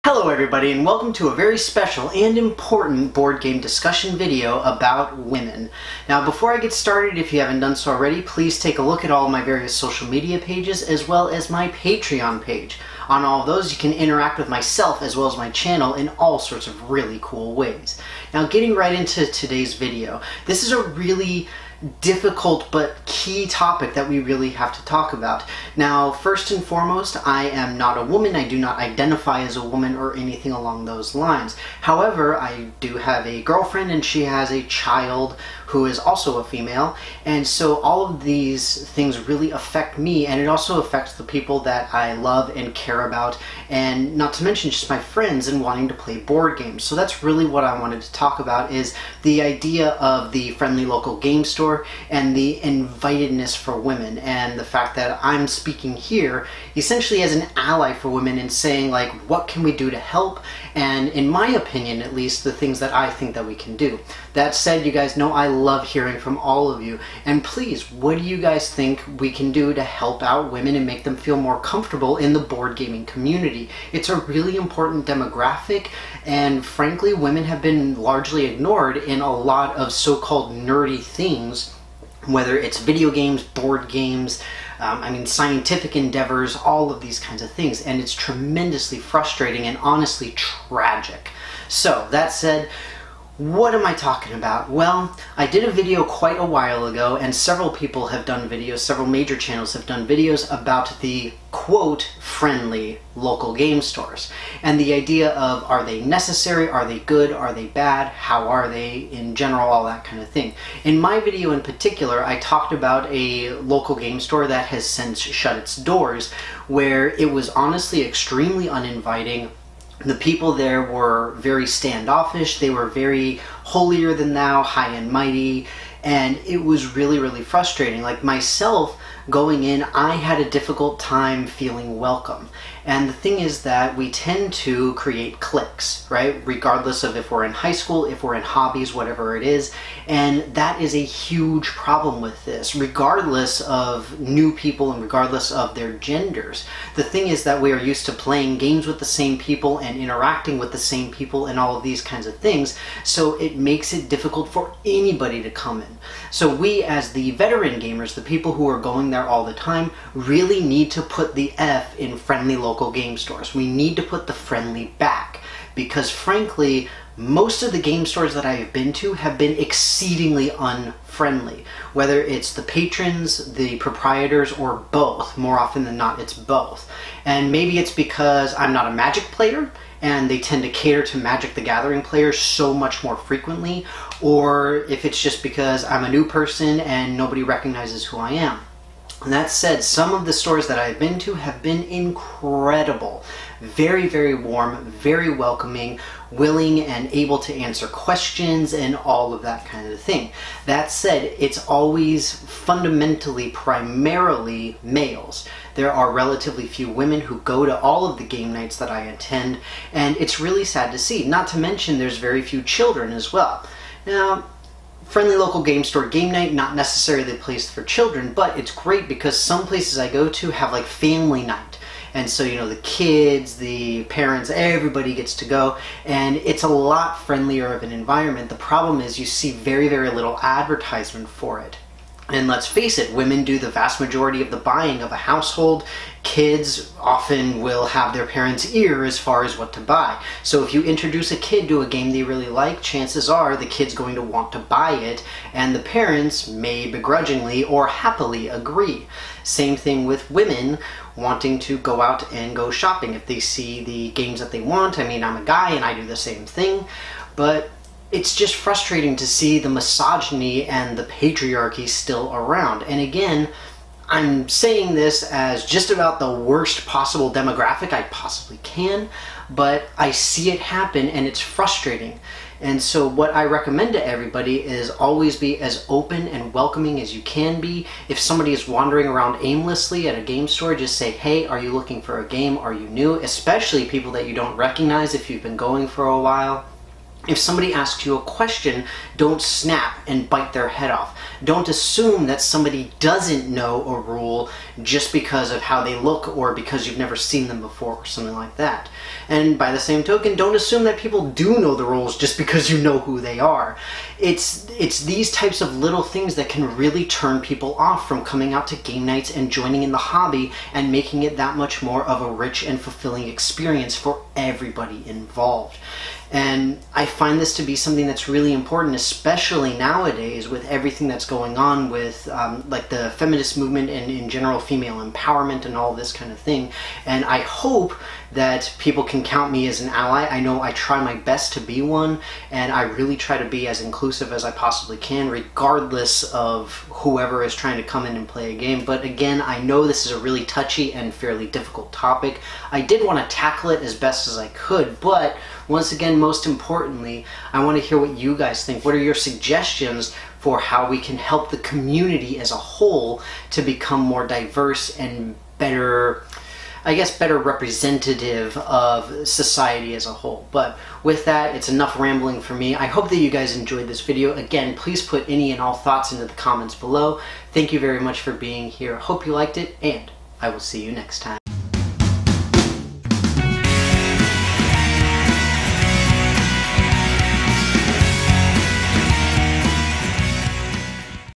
Hello everybody, and welcome to a very special and important board game discussion video about women. Now before I get started, if you haven't done so already, please take a look at all of my various social media pages as well as my Patreon page. On all of those you can interact with myself as well as my channel in all sorts of really cool ways. Now getting right into today's video, this is a really difficult but key topic that we really have to talk about. Now, first and foremost, I am not a woman. I do not identify as a woman or anything along those lines. However, I do have a girlfriend and she has a child who is also a female, and so all of these things really affect me, and it also affects the people that I love and care about, and not to mention just my friends and wanting to play board games. So that's really what I wanted to talk about, is the idea of the friendly local game store and the invitedness for women, and the fact that I'm speaking here essentially as an ally for women and saying, like, what can we do to help, and in my opinion at least, the things that I think that we can do. That said, you guys know I love hearing from all of you, and please, what do you guys think we can do to help out women and make them feel more comfortable in the board gaming community? It's a really important demographic, and frankly women have been largely ignored in a lot of so-called nerdy things, whether it's video games, board games, scientific endeavors, all of these kinds of things, and it's tremendously frustrating and honestly tragic. So that said, what am I talking about? Well, I did a video quite a while ago, and several people have done videos, several major channels have done videos about the quote friendly local game stores, and the idea of, are they necessary, are they good, are they bad, how are they in general, all that kind of thing. In my video in particular, I talked about a local game store that has since shut its doors, where it was honestly extremely uninviting. The people there were very standoffish, they were very holier than thou, high and mighty, and it was really, really frustrating. Like myself, going in, I had a difficult time feeling welcome. And the thing is that we tend to create cliques, right? Regardless of if we're in high school, if we're in hobbies, whatever it is. And that is a huge problem with this, regardless of new people and regardless of their genders. The thing is that we are used to playing games with the same people and interacting with the same people and all of these kinds of things, so it makes it difficult for anybody to come in. So we, as the veteran gamers, the people who are going there all the time, really need to put the F in friendly local game stores. We need to put the friendly back, because frankly, most of the game stores that I have been to have been exceedingly unfriendly. Whether it's the patrons, the proprietors, or both. More often than not, it's both. And maybe it's because I'm not a Magic player, and they tend to cater to Magic the Gathering players so much more frequently, or if it's just because I'm a new person and nobody recognizes who I am. And that said, some of the stores that I've been to have been incredible. Very, very warm, very welcoming, willing and able to answer questions and all of that kind of thing. That said, it's always fundamentally, primarily males. There are relatively few women who go to all of the game nights that I attend, and it's really sad to see. Not to mention there's very few children as well. Now, friendly local game store game night, not necessarily the place for children, but it's great because some places I go to have like family night. And so, you know, the kids, the parents, everybody gets to go, and it's a lot friendlier of an environment. The problem is you see very, very little advertisement for it. And let's face it, women do the vast majority of the buying of a household. Kids often will have their parents' ear as far as what to buy. So if you introduce a kid to a game they really like, chances are the kid's going to want to buy it, and the parents may begrudgingly or happily agree. Same thing with women wanting to go out and go shopping if they see the games that they want. I mean, I'm a guy and I do the same thing, but it's just frustrating to see the misogyny and the patriarchy still around. And again, I'm saying this as just about the worst possible demographic I possibly can, but I see it happen and it's frustrating. And so what I recommend to everybody is always be as open and welcoming as you can be. If somebody is wandering around aimlessly at a game store, just say, hey, are you looking for a game? Are you new? Especially people that you don't recognize if you've been going for a while. If somebody asks you a question, don't snap and bite their head off. Don't assume that somebody doesn't know a rule just because of how they look or because you've never seen them before or something like that. And by the same token, don't assume that people do know the rules just because you know who they are. It's these types of little things that can really turn people off from coming out to game nights and joining in the hobby and making it that much more of a rich and fulfilling experience for everybody involved. And I find this to be something that's really important, especially nowadays with everything that's going on with like the feminist movement and in general female empowerment and all this kind of thing. And I hope that people can count me as an ally. I know I try my best to be one, and I really try to be as inclusive as I possibly can, regardless of whoever is trying to come in and play a game. But again, I know this is a really touchy and fairly difficult topic. I did want to tackle it as best as I could, but once again, most importantly, I want to hear what you guys think. What are your suggestions for how we can help the community as a whole to become more diverse and better, I guess, better representative of society as a whole? But with that, it's enough rambling for me. I hope that you guys enjoyed this video. Again, please put any and all thoughts into the comments below. Thank you very much for being here. Hope you liked it, and I will see you next time.